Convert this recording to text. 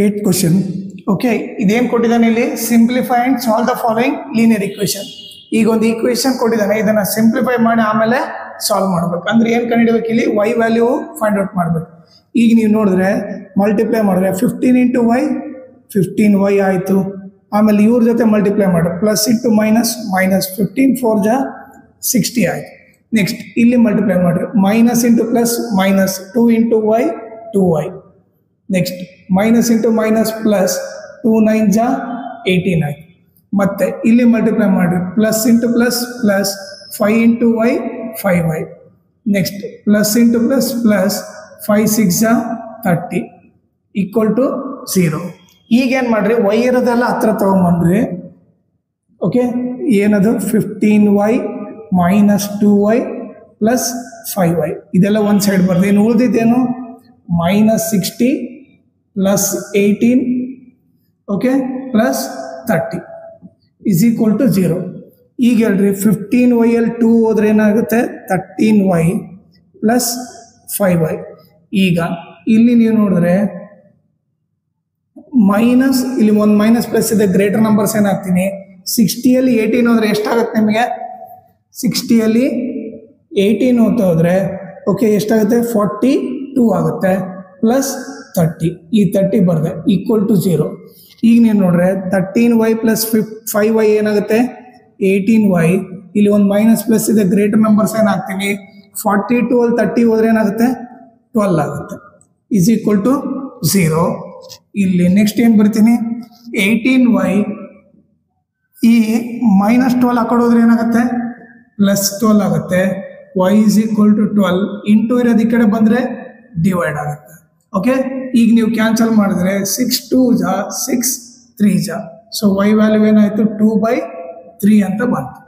8th question. Okay, ಇದೇನು ಕೊಟ್ಟಿದ್ದಾನೆ ಇಲ್ಲಿ simplify and solve the following linear equation. ಈಗ ಒಂದು ಈಕ್ವೇಶನ್ ಕೊಟ್ಟಿದ್ದಾನೆ, ಇದನ್ನ ಸಿಂಪ್ಲಿಫೈ ಮಾಡಿ ಆಮೇಲೆ ಸಾಲ್ವ್ ಮಾಡ್ಬೇಕು. ಅಂದ್ರೆ ಏನು ಕಂಡುಹಿಡಬೇಕು, ಇಲ್ಲಿ y ವ್ಯಾಲ್ಯೂ ಫೈಂಡ್ ಔಟ್ ಮಾಡ್ಬೇಕು. ಈಗ ನೀವು ನೋಡಿದ್ರೆ ಮಲ್ಟಿಪ್ಲೈ ಮಾಡಿದ್ರೆ 15 ಇಂಟು y 15y ಆಯಿತು. ಆಮೇಲೆ ಇವ್ರ ಜೊತೆ ಮಲ್ಟಿಪ್ಲೈ ಮಾಡಿ ಪ್ಲಸ್ ಇಂಟು ಮೈನಸ್ ಮೈನಸ್ 15 4 ಜಾ 60 ಆಯಿತು. ನೆಕ್ಸ್ಟ್ ಇಲ್ಲಿ ಮಲ್ಟಿಪ್ಲೈ ಮಾಡಿರಿ minus into plus minus 2 into y 2y. Next minus into minus plus 2 9 ಜಾ 18 ಆಯಿತು. ಮತ್ತೆ ಇಲ್ಲಿ ಮಲ್ಟಿಪ್ಲೈ ಮಾಡಿರಿ plus into plus plus 5 into y 5y. Next plus into plus plus 5 6 ಜಾ 30 ಈಕ್ವಲ್ ಟು 0. ಈಗೇನು ಮಾಡಿರಿ y ಇರೋದೆಲ್ಲ ಹತ್ರ ತೊಗೊಂಬಂದ್ರಿ. ಓಕೆ, ಏನದು 15y minus 2y plus 5y ಇದೆಲ್ಲ ಒಂದು ಸೈಡ್ ಬರ್ದು. ಏನು ಉಳಿದಿದ್ದೇನು minus 60 plus 18 okay plus 30 is equal to 0. ಈಗ ಹೇಳ್ರಿ 15y ಅಲ್ಲಿ 2 ಹೋದ್ರೆ ಏನಾಗುತ್ತೆ 13y ಪ್ಲಸ್ 5y. ಈಗ ಇಲ್ಲಿ ನೀವು ನೋಡಿದ್ರೆ ಮೈನಸ್ ಇಲ್ಲಿ ಒಂದು ಮೈನಸ್ ಪ್ಲಸ್ ಇದೆ, ಗ್ರೇಟರ್ ನಂಬರ್ಸ್ ಏನಾಗ್ತೀನಿ 60ಯಲ್ಲಿ 18 ಹೋದ್ರೆ ಎಷ್ಟಾಗುತ್ತೆ ನಿಮಗೆ 60ಯಲ್ಲಿ 18 ಹೋಗ್ತಾ ಹೋದ್ರೆ ಓಕೆ ಎಷ್ಟಾಗುತ್ತೆ 42 ಆಗುತ್ತೆ ಪ್ಲಸ್ 30 ಈ 30 ಬರ್ದೆ ಈಕ್ವಲ್ ಟು 0. ಈಗ ನೀವು ನೋಡ್ರೆ 13y ಪ್ಲಸ್ 5y ಏನಾಗುತ್ತೆ 18y. ಇಲ್ಲಿ ಒಂದು ಮೈನಸ್ ಪ್ಲಸ್ ಇದೆ, ಗ್ರೇಟರ್ ನಂಬರ್ಸ್ ಏನಾಗ್ತೀನಿ 42 ಅಲ್ಲಿ 30 ಹೋದ್ರೆ ಏನಾಗುತ್ತೆ 12 ಆಗುತ್ತೆ ಈಸ್ ಈಕ್ವಲ್ ಟು 0. ಇಲ್ಲಿ ನೆಕ್ಸ್ಟ್ ಏನು ಬರ್ತೀನಿ 18y ಈ ಮೈನಸ್ 12 ಆ ಕಡೆ ಹೋದ್ರೆ ಏನಾಗುತ್ತೆ ಪ್ಲಸ್ 12 ಆಗುತ್ತೆ. y is equal to 12 into ಇರೋದು ಈ ಕಡೆ ಬಂದರೆ ಡಿವೈಡ್ ಆಗುತ್ತೆ. ಓಕೆ, ಈಗ ನೀವು ಕ್ಯಾನ್ಸಲ್ ಮಾಡಿದ್ರೆ 6 2 ಜಾ 6 3 ಜಾ. ಸೊ y ವ್ಯಾಲ್ಯೂ ಏನಾಯಿತು 2/3 ಅಂತ ಬಂತು.